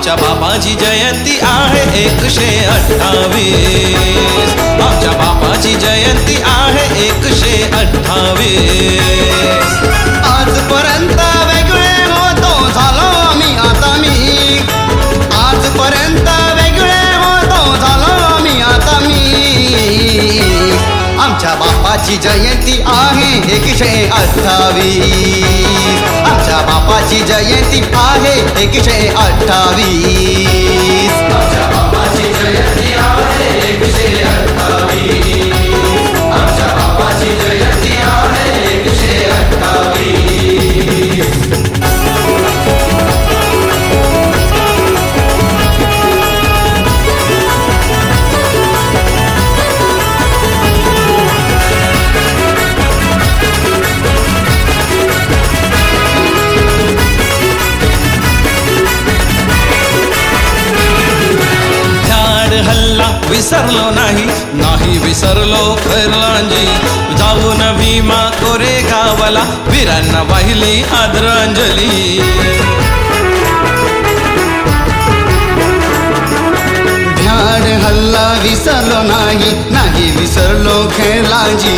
आमच्या बाबाची जयंती आहे 128. आमच्या बाबाची जयंती आहे 128. आजपर्यंत वेगळे होतो झालो आम्ही आता मी. आजपर्यंत वेगळे होतो झालो आम्ही आता मी. आमच्या बापाची जयंती आहे 128. आमच्या बापाची जयंती आहे 128. आमच्या बाबाची जयंती आहे 128. आमच्या बाबाची जयंती आहे 128. हल्ला विसरलो नाही विसरलो खैरलांजी. जाऊन भीमा कोरेगावला वीरांना वाहिली आदरांजली. भ्याड हल्ला विसरलो नाही विसरलो खैरलांजी.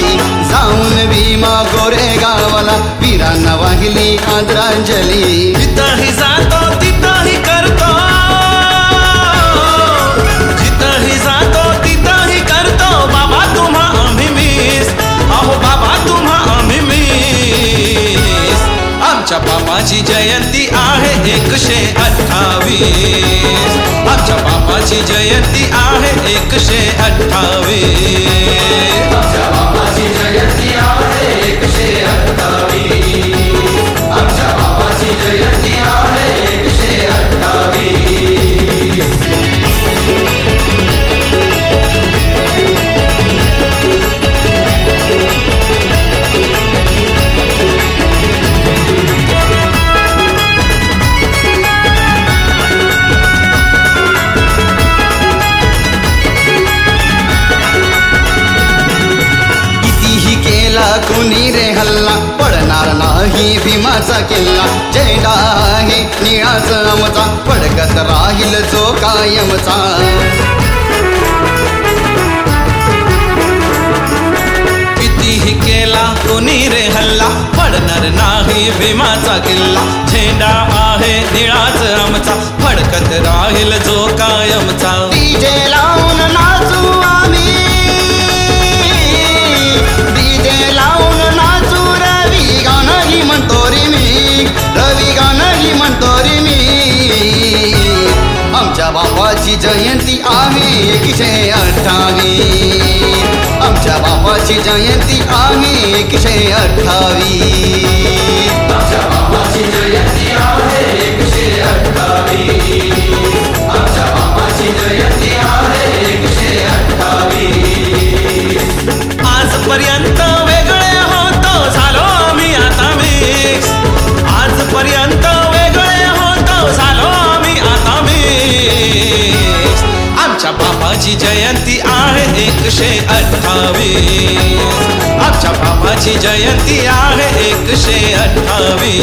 जाऊन भीमा कोरेगावला वीरांना वाहिली आदरांजली. जिथंही जातो तिथंही करतो, जिथंही जातो तिथंही करतो बाबा तुम्हा आम्ही मिस. अहो बाबा तुम्हा आम्ही मिस. आमच्या बाबाची जयंती आहे 128. आमच्या बाबाची जयंती आहे 128. आमच्या बाबाची जयंती आहे 128. आमच्या बाबाची जयंती आहे 128. कुणी रे हल्ला पडणार नाही भीमाचा किल्ला. झेंडा आहे निळाच आमचा फडकत राहील जो कायमचा. कितीही केला कुणी रे हल्ला पडणार नाही भीमाचा किल्ला. झेंडा आहे निळाच आमचा फडकत राहील जो कायमचा. डीजे लावून नाचू आम्ही, डीजे लावून नाचू. रवी गाणंही म्हणतो रे मी, रवी गाणंही म्हणतो रे मी. आमच्या बापाची जयंती आहे 128. आमच्या बापाची जयंती आहे 128. आमच्या बाबाची जयंती आहे 128. आमच्या बाबाची जयंती आहे 128. आजपर्यंत वेगळे होतो झालो आम्ही आता मिक्स. आजपर्यंत वेगळे होतो झालो आम्ही आता मिक्स. आमच्या बाबाची जयंती आहे 128. आमच्या बाबाची जयंती आहे 128.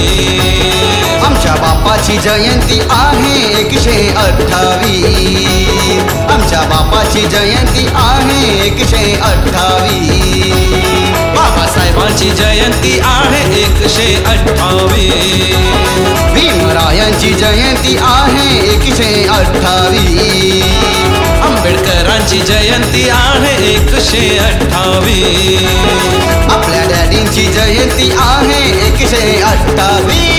आमच्या बापाची जयंती आहे 128. आमच्या बापाची जयंती आहे 128. बाबासाहेबांची जयंती आहे 128. भीमरायांची जयंती आहे 128. आंबेडकरांची जयंती आहे 128. आपल्या डॅडींची जयंती आहे 128.